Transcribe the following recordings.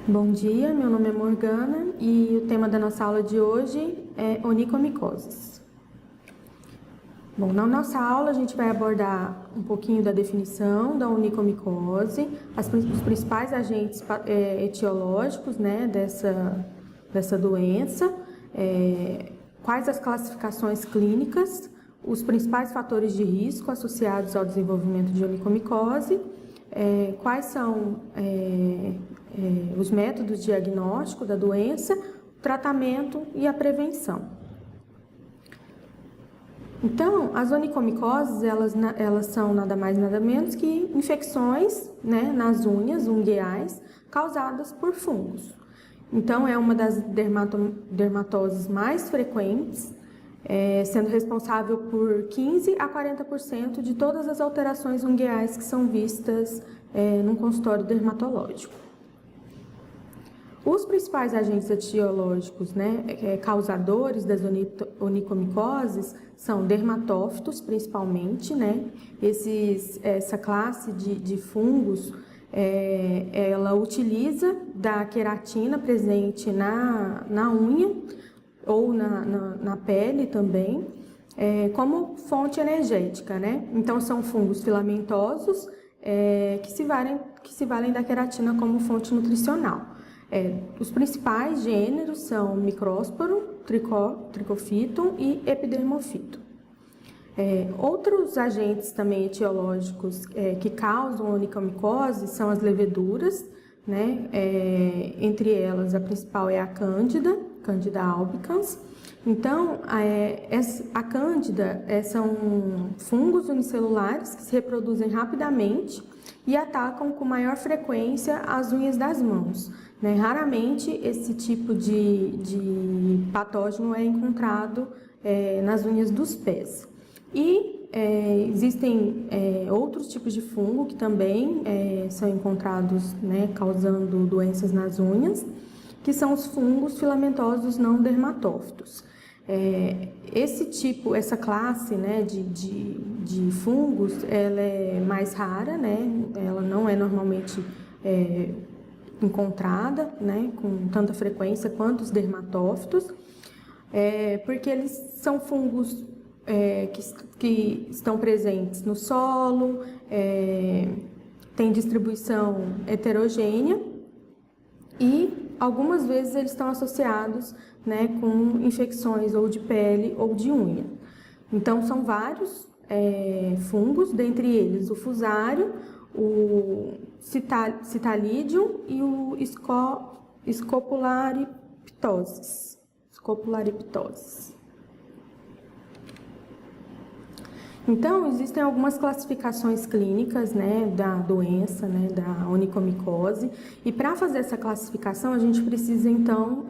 Bom dia, meu nome é Morgana e o tema da nossa aula de hoje é onicomicoses. Bom, na nossa aula a gente vai abordar um pouquinho da definição da onicomicose, os principais agentes etiológicos, né, dessa doença, quais as classificações clínicas, os principais fatores de risco associados ao desenvolvimento de onicomicose, quais são os métodos de diagnóstico da doença, o tratamento e a prevenção. Então, as onicomicoses, elas são nada mais nada menos que infecções, né, nas unhas ungueais causadas por fungos. Então, é uma das dermatoses mais frequentes, sendo responsável por 15 a 40% de todas as alterações ungueais que são vistas num consultório dermatológico. Os principais agentes etiológicos, né, causadores das onicomicoses são dermatófitos, principalmente, né? Essa classe de fungos, ela utiliza da queratina presente na unha ou na pele também, como fonte energética, né? Então, são fungos filamentosos que se valem da queratina como fonte nutricional. Os principais gêneros são Microsporum, Trichophyton e Epidermophyton. Outros agentes também etiológicos que causam onicomicose são as leveduras, né? Entre elas, a principal é a Candida albicans. Então, a Cândida são fungos unicelulares que se reproduzem rapidamente e atacam com maior frequência as unhas das mãos, né? Raramente esse tipo de patógeno é encontrado nas unhas dos pés. E existem outros tipos de fungo que também são encontrados, né, causando doenças nas unhas, que são os fungos filamentosos não dermatófitos. Essa classe, né, de fungos, ela é mais rara, né? Ela não é normalmente encontrada, né, com tanta frequência quanto os dermatófitos, porque eles são fungos que estão presentes no solo, têm distribuição heterogênea e algumas vezes eles estão associados, né, com infecções ou de pele ou de unha. Então, são vários fungos, dentre eles o fusário, o Citalidium e o Scopulariptosis. Então, existem algumas classificações clínicas, né, da doença, né, da onicomicose, e para fazer essa classificação a gente precisa então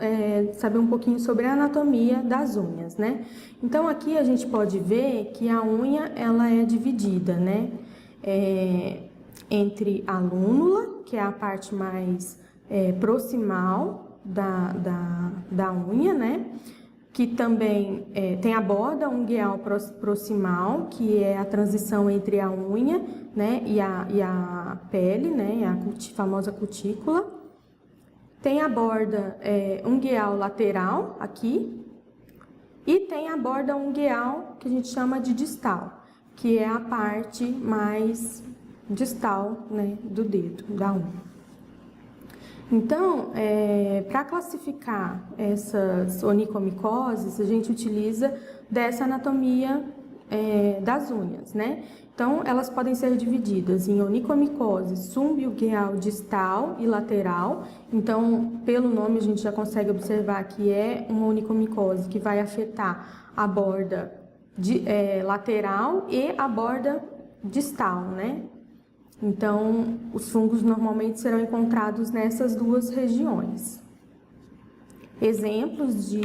saber um pouquinho sobre a anatomia das unhas, né? Então, aqui a gente pode ver que a unha ela é dividida, né, entre a lúnula, que é a parte mais proximal da unha, né? Que também tem a borda ungueal proximal, que é a transição entre a unha, né, e a pele, né, a famosa cutícula. Tem a borda ungueal lateral, aqui, e tem a borda ungueal, que a gente chama de distal, que é a parte mais distal, né, do dedo, da unha. Então, para classificar essas onicomicoses, a gente utiliza dessa anatomia das unhas, né? Então, elas podem ser divididas em onicomicose subungueal distal e lateral. Então, pelo nome a gente já consegue observar que é uma onicomicose que vai afetar a borda lateral e a borda distal, né? Então, os fungos normalmente serão encontrados nessas duas regiões. Exemplos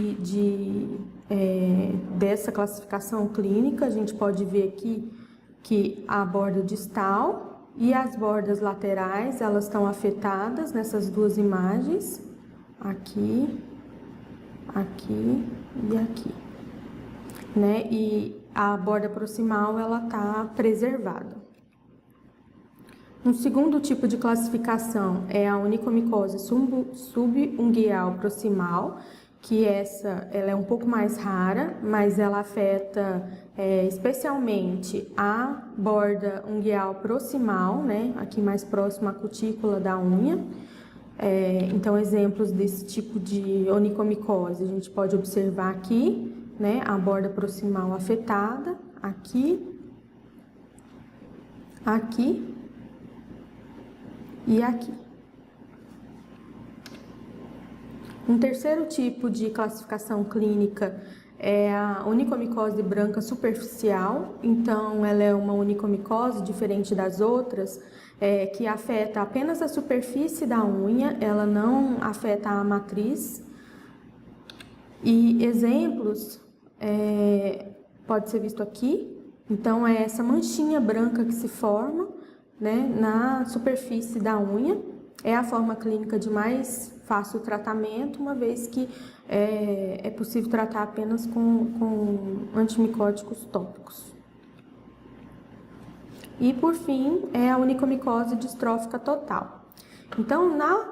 dessa classificação clínica, a gente pode ver aqui que a borda distal e as bordas laterais, elas estão afetadas nessas duas imagens, aqui, aqui e aqui, né? E a borda proximal, ela está preservada. Um segundo tipo de classificação é a onicomicose subungueal proximal, que ela é um pouco mais rara, mas ela afeta especialmente a borda ungueal proximal, né, aqui mais próximo à cutícula da unha. Então, exemplos desse tipo de onicomicose a gente pode observar aqui, né, a borda proximal afetada, aqui, aqui e aqui. Um terceiro tipo de classificação clínica é a onicomicose branca superficial. Então, ela é uma onicomicose diferente das outras, que afeta apenas a superfície da unha, ela não afeta a matriz. E exemplos pode ser visto aqui. Então, é essa manchinha branca que se forma, né, na superfície da unha. É a forma clínica de mais fácil tratamento, uma vez que é possível tratar apenas com antimicóticos tópicos. E, por fim, é a onicomicose distrófica total. Então, na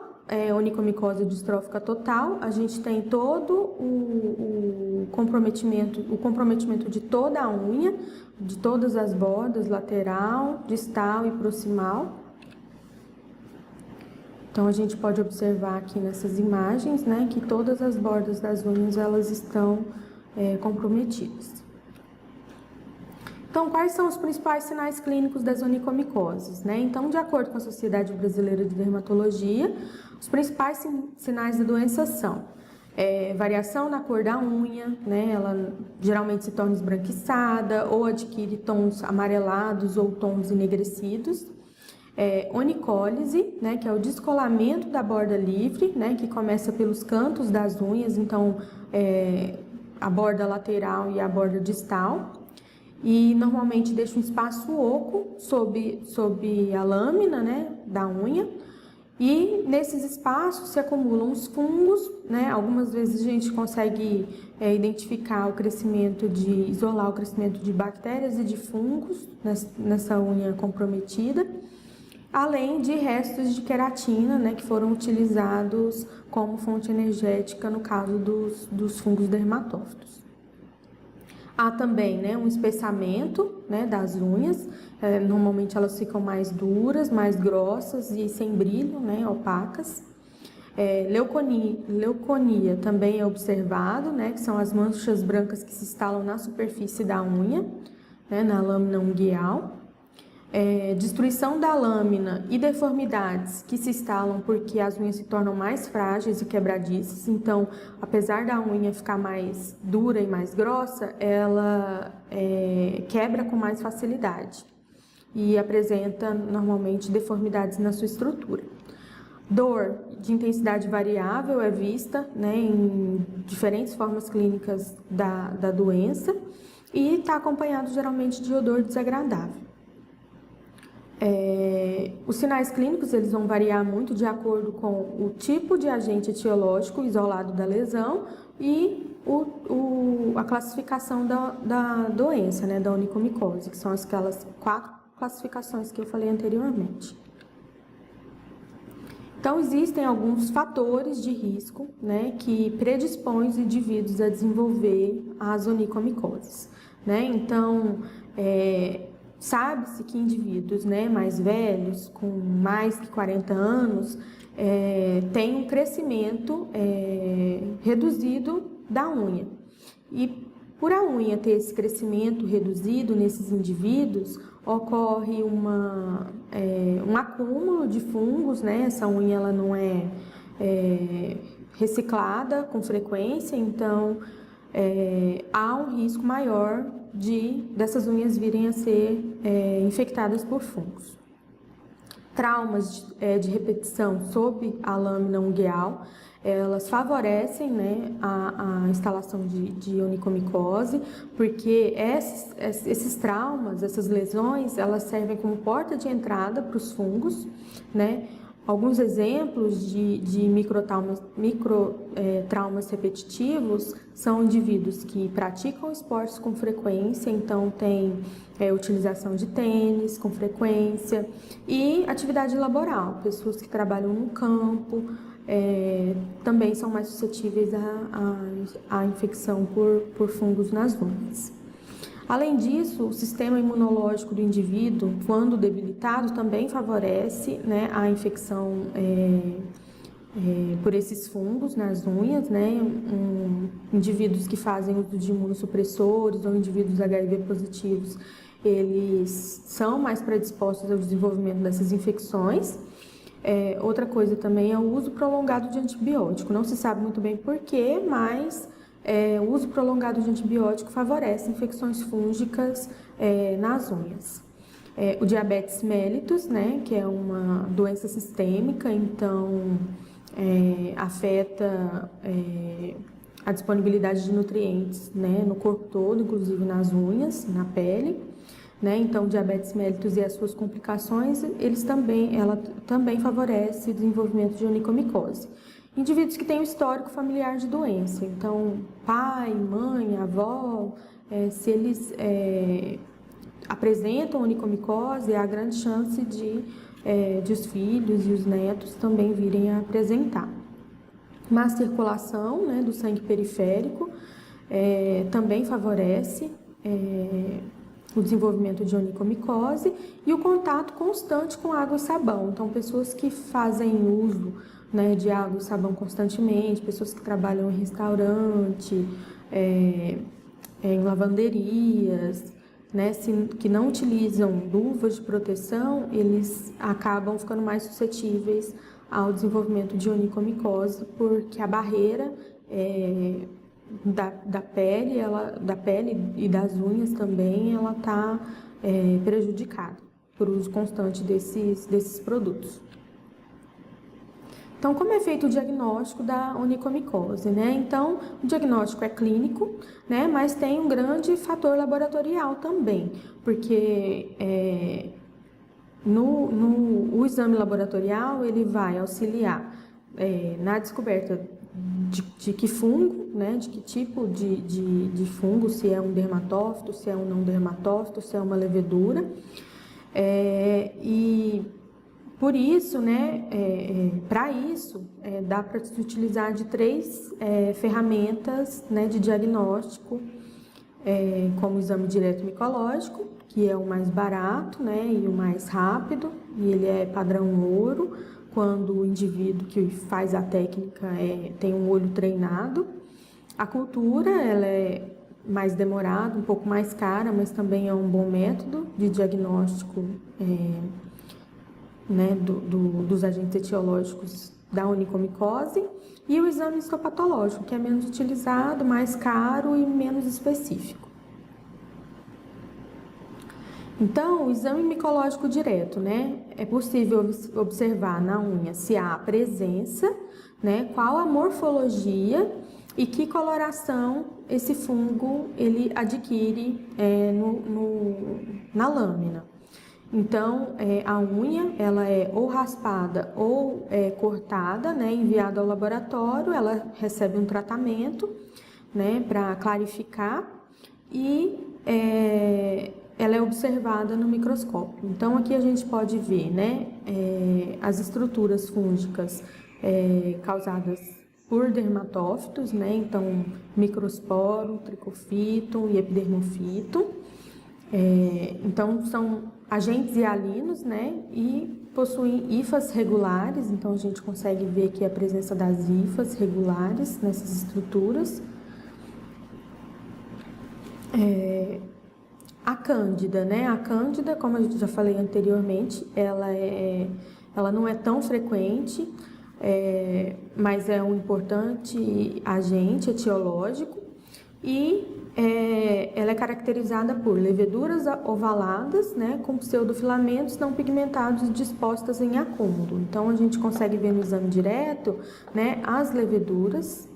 onicomicose distrófica total, a gente tem todo o comprometimento de toda a unha, de todas as bordas, lateral, distal e proximal. Então, a gente pode observar aqui nessas imagens, né, que todas as bordas das unhas, elas estão comprometidas. Então, quais são os principais sinais clínicos das onicomicoses, né? Então, de acordo com a Sociedade Brasileira de Dermatologia, os principais sinais da doença são variação na cor da unha, né? Ela geralmente se torna esbranquiçada ou adquire tons amarelados ou tons enegrecidos. Onicólise, né? Que é o descolamento da borda livre, né? Que começa pelos cantos das unhas, então a borda lateral e a borda distal. E normalmente deixa um espaço oco sob a lâmina, né, da unha, e nesses espaços se acumulam os fungos, né? Algumas vezes a gente consegue identificar isolar o crescimento de bactérias e de fungos nessa unha comprometida, além de restos de queratina, né, que foram utilizados como fonte energética no caso dos fungos dermatófitos. Há também, né, um espessamento, né, das unhas, normalmente elas ficam mais duras, mais grossas e sem brilho, né, opacas. Leuconia também é observado, né, que são as manchas brancas que se instalam na superfície da unha, né, na lâmina ungueal. Destruição da lâmina e deformidades que se instalam porque as unhas se tornam mais frágeis e quebradiças. Então, apesar da unha ficar mais dura e mais grossa, ela quebra com mais facilidade e apresenta normalmente deformidades na sua estrutura. Dor de intensidade variável é vista, né, em diferentes formas clínicas da doença e está acompanhado geralmente de odor desagradável. Os sinais clínicos eles vão variar muito de acordo com o tipo de agente etiológico isolado da lesão e a classificação da doença, né, da onicomicose, que são aquelas 4 classificações que eu falei anteriormente. Então, existem alguns fatores de risco, né, que predispõem os indivíduos a desenvolver as onicomicoses, né? Então, sabe-se que indivíduos, né, mais velhos, com mais que 40 anos, têm um crescimento reduzido da unha. E por a unha ter esse crescimento reduzido nesses indivíduos, ocorre um acúmulo de fungos, né? Essa unha ela não é reciclada com frequência, então há um risco maior dessas unhas virem a ser infectadas por fungos. Traumas de repetição sob a lâmina ungueal, elas favorecem, né, a instalação de onicomicose, porque esses traumas, essas lesões, elas servem como porta de entrada para os fungos, né? Alguns exemplos de traumas repetitivos são indivíduos que praticam esportes com frequência, então tem utilização de tênis com frequência, e atividade laboral, pessoas que trabalham no campo, também são mais suscetíveis à infecção por fungos nas unhas. Além disso, o sistema imunológico do indivíduo, quando debilitado, também favorece, né, a infecção por esses fungos nas unhas, né? Indivíduos que fazem uso de imunossupressores ou indivíduos HIV positivos, eles são mais predispostos ao desenvolvimento dessas infecções. Outra coisa também é o uso prolongado de antibiótico. Não se sabe muito bem porquê, mas o uso prolongado de antibiótico favorece infecções fúngicas nas unhas. O diabetes mellitus, né, que é uma doença sistêmica, então afeta a disponibilidade de nutrientes, né, no corpo todo, inclusive nas unhas, na pele. Né? Então, o diabetes mellitus e as suas complicações, ela também favorece o desenvolvimento de onicomicose. Indivíduos que têm um histórico familiar de doença, então pai, mãe, avó, se eles apresentam onicomicose, há grande chance de os filhos e os netos também virem a apresentar. Má circulação, né, do sangue periférico também favorece o desenvolvimento de onicomicose, e o contato constante com água e sabão. Então, pessoas que fazem uso, né, de água e sabão constantemente, pessoas que trabalham em restaurante, em lavanderias, né, que não utilizam luvas de proteção, eles acabam ficando mais suscetíveis ao desenvolvimento de onicomicose, porque a barreira da pele e das unhas também, ela está prejudicada por uso constante desses produtos. Então, como é feito o diagnóstico da onicomicose, né? Então, o diagnóstico é clínico, né? Mas tem um grande fator laboratorial também, porque o exame laboratorial, ele vai auxiliar na descoberta de que fungo, né, de que tipo de fungo, se é um dermatófito, se é um não dermatófito, se é uma levedura. E por isso, né, para isso, dá para se utilizar de 3 ferramentas, né, de diagnóstico, como o exame direto micológico, que é o mais barato, né, e o mais rápido, e ele é padrão ouro, quando o indivíduo que faz a técnica tem um olho treinado. A cultura, ela é mais demorada, um pouco mais cara, mas também é um bom método de diagnóstico né, dos agentes etiológicos da onicomicose. E o exame histopatológico, que é menos utilizado, mais caro e menos específico. Então, o exame micológico direto, né? É possível observar na unha se há presença, né? Qual a morfologia e que coloração esse fungo ele adquire na lâmina. Então, a unha, ela é ou raspada ou cortada, né? Enviada ao laboratório, ela recebe um tratamento, né? Para clarificar e ela é observada no microscópio. Então, aqui a gente pode ver, né, as estruturas fúngicas causadas por dermatófitos, né, então microsporo, tricofito e epidermofito. Então, são agentes hialinos, né, e possuem hifas regulares, então a gente consegue ver aqui a presença das hifas regulares nessas estruturas. A cândida, né? A cândida, como a gente já falei anteriormente, ela não é tão frequente, mas é um importante agente etiológico e ela é caracterizada por leveduras ovaladas, né, com pseudofilamentos não pigmentados dispostas em acúmulo. Então, a gente consegue ver no exame direto, né, as leveduras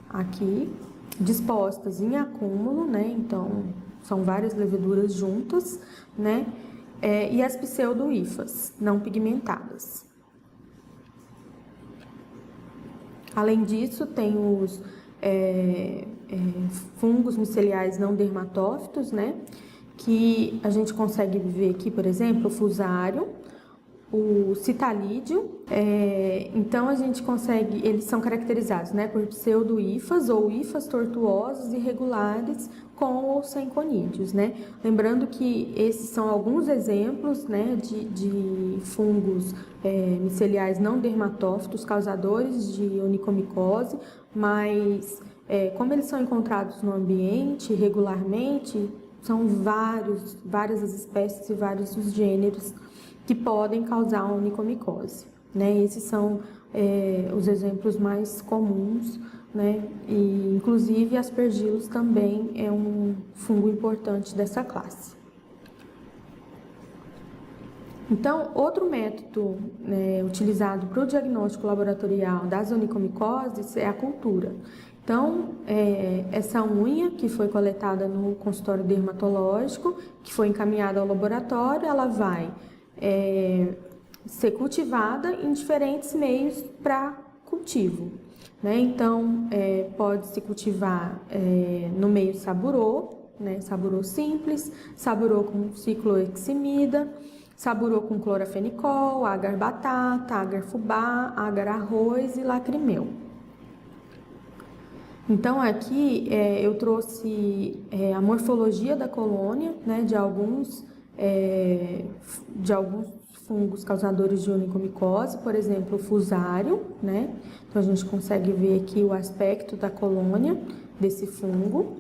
aqui dispostas em acúmulo, né? Então, são várias leveduras juntas, né? E as pseudo-hifas não pigmentadas. Além disso, tem os fungos miceliais não dermatófitos, né? Que a gente consegue ver aqui, por exemplo, o fusário, o citalídeo. Então a gente consegue, eles são caracterizados, né, por pseudo-hifas ou hifas tortuosos irregulares com ou sem conídeos, né? Lembrando que esses são alguns exemplos, né, de fungos miceliais não dermatófitos causadores de onicomicose, mas como eles são encontrados no ambiente regularmente, são várias as espécies e vários os gêneros que podem causar onicomicose, né? Esses são os exemplos mais comuns, né? E, inclusive, aspergillus também é um fungo importante dessa classe. Então, outro método utilizado para o diagnóstico laboratorial das onicomicoses é a cultura. Então, essa unha que foi coletada no consultório dermatológico, que foi encaminhada ao laboratório, ela vai ser cultivada em diferentes meios para cultivo, né? Então, pode-se cultivar no meio saburô, né? Saburô simples, saburô com cicloheximida, saburô com clorafenicol, agar batata, agar fubá, agar arroz e lacrimel. Então, aqui eu trouxe a morfologia da colônia, né, de alguns fungos causadores de onicomicose, por exemplo, o fusário, né? Então, a gente consegue ver aqui o aspecto da colônia desse fungo.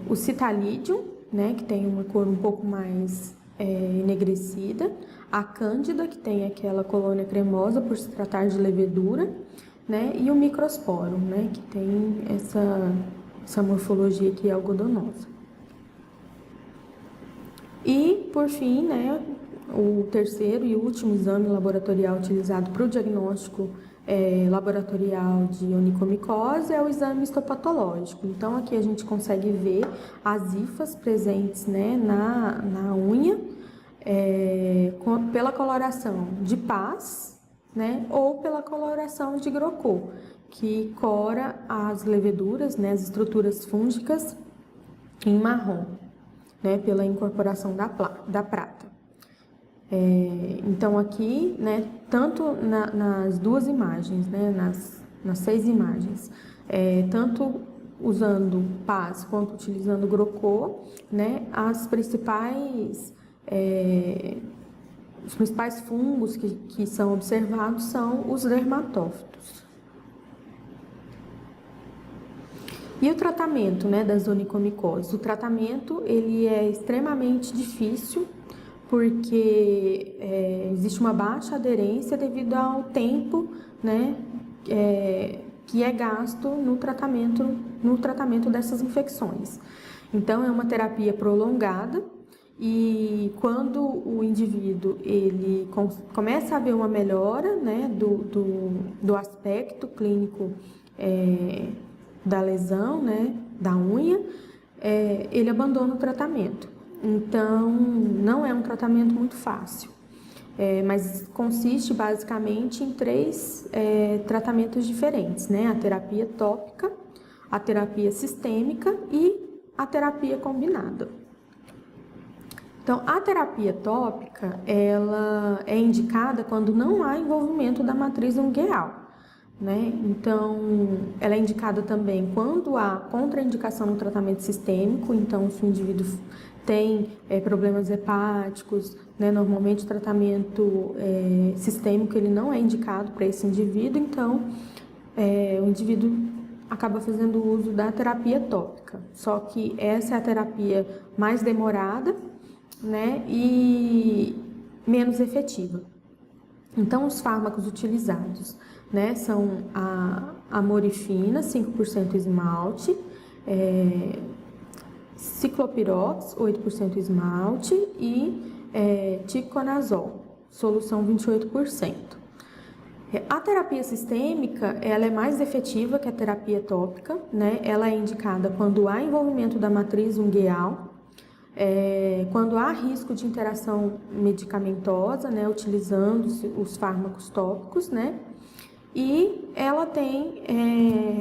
O citalídeo, né, que tem uma cor um pouco mais enegrecida. A cândida, que tem aquela colônia cremosa por se tratar de levedura, né? E o microsporo, né, que tem essa morfologia aqui algodonosa. E, por fim, né, o terceiro e último exame laboratorial utilizado para o diagnóstico laboratorial de onicomicose é o exame histopatológico. Então, aqui a gente consegue ver as hifas presentes, né, na unha, pela coloração de paz, né, ou pela coloração de grocô, que cora as leveduras, né, as estruturas fúngicas em marrom, né, pela incorporação da prata. Então aqui, né, tanto nas duas imagens, né, nas 6 imagens, tanto usando paz quanto utilizando grocô, né, os principais fungos que são observados são os dermatófitos. E o tratamento, né, das onicomicoses? O tratamento ele é extremamente difícil, porque existe uma baixa aderência devido ao tempo, né, que é gasto no tratamento dessas infecções. Então, é uma terapia prolongada e quando o indivíduo ele começa a ver uma melhora, né, do aspecto clínico da lesão, né, da unha, ele abandona o tratamento. Então, não é um tratamento muito fácil, mas consiste basicamente em 3 tratamentos diferentes, né? A terapia tópica, a terapia sistêmica e a terapia combinada. Então, a terapia tópica, ela é indicada quando não há envolvimento da matriz ungueal, né? Então, ela é indicada também quando há contraindicação no tratamento sistêmico, então se o indivíduo tem problemas hepáticos, né? Normalmente o tratamento sistêmico ele não é indicado para esse indivíduo, então o indivíduo acaba fazendo uso da terapia tópica. Só que essa é a terapia mais demorada, né? E menos efetiva. Então, os fármacos utilizados, né, são a morfina, 5% esmalte, ciclopirox, 8% esmalte e ticonazol, solução 28%. A terapia sistêmica, ela é mais efetiva que a terapia tópica, né? Ela é indicada quando há envolvimento da matriz ungueal, quando há risco de interação medicamentosa, né, utilizando os fármacos tópicos, né, e ela tem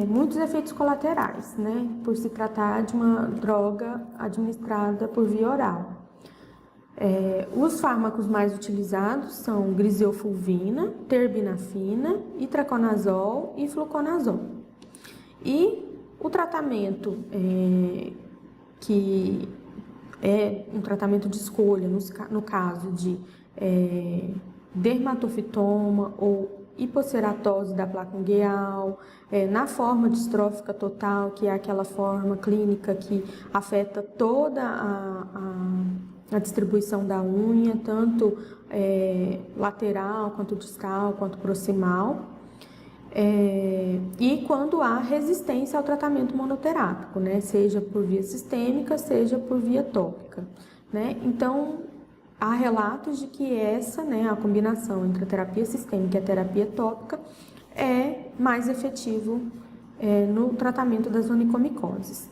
muitos efeitos colaterais, né, por se tratar de uma droga administrada por via oral. Os fármacos mais utilizados são griseofulvina, terbinafina, itraconazol e fluconazol. E o tratamento que é um tratamento de escolha, no caso de dermatofitoma ou hipoceratose da placa ungueal, na forma distrófica total, que é aquela forma clínica que afeta toda a distribuição da unha, tanto lateral, quanto distal, quanto proximal. E quando há resistência ao tratamento monoterápico, né, seja por via sistêmica, seja por via tópica, né? Então, há relatos de que a combinação entre a terapia sistêmica e a terapia tópica é mais efetivo no tratamento das onicomicoses.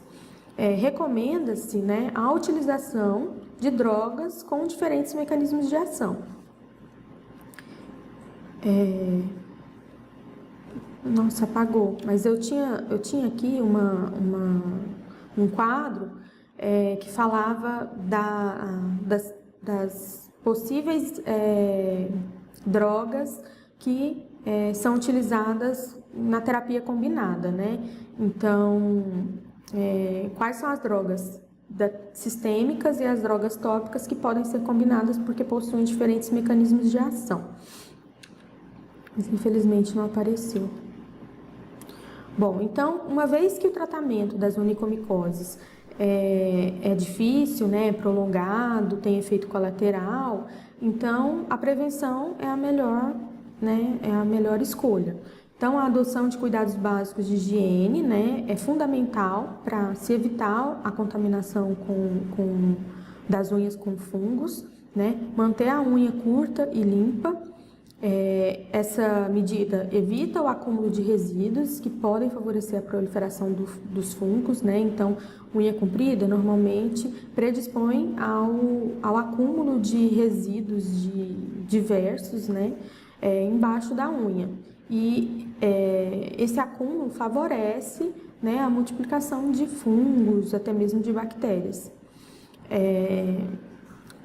Recomenda-se, né, a utilização de drogas com diferentes mecanismos de ação. Nossa, apagou. Mas eu tinha aqui um quadro que falava das possíveis drogas que são utilizadas na terapia combinada, né? Então, quais são as drogas sistêmicas e as drogas tópicas que podem ser combinadas porque possuem diferentes mecanismos de ação? Mas infelizmente não apareceu. Bom, então, uma vez que o tratamento das onicomicoses é difícil, né, prolongado, tem efeito colateral, então a prevenção é a melhor, né, é a melhor escolha. Então, a adoção de cuidados básicos de higiene, né, é fundamental para se evitar a contaminação das unhas com fungos, né, manter a unha curta e limpa. Essa medida evita o acúmulo de resíduos que podem favorecer a proliferação dos fungos, né? Então, unha comprida normalmente predispõe ao acúmulo de resíduos diversos, né? Embaixo da unha. E esse acúmulo favorece, né, a multiplicação de fungos, até mesmo de bactérias.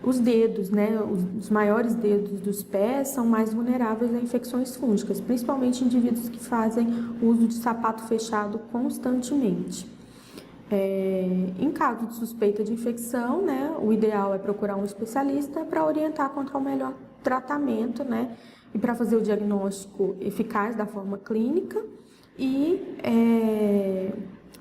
Os dedos, né, os maiores dedos dos pés são mais vulneráveis a infecções fúngicas, principalmente indivíduos que fazem uso de sapato fechado constantemente. Em caso de suspeita de infecção, né, o ideal é procurar um especialista para orientar quanto ao melhor tratamento, né, e para fazer o diagnóstico eficaz da forma clínica e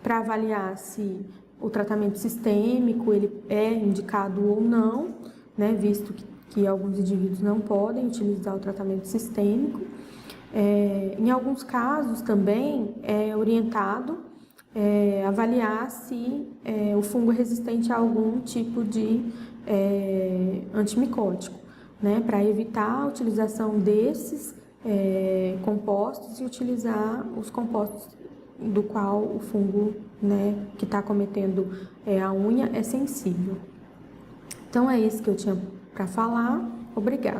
para avaliar se o tratamento sistêmico ele é indicado ou não, né, visto que alguns indivíduos não podem utilizar o tratamento sistêmico. Em alguns casos também é orientado avaliar se o fungo é resistente a algum tipo de antimicótico, né, para evitar a utilização desses compostos e utilizar os compostos do qual o fungo, né, que está acometendo a unha é sensível. Então é isso que eu tinha para falar. Obrigada.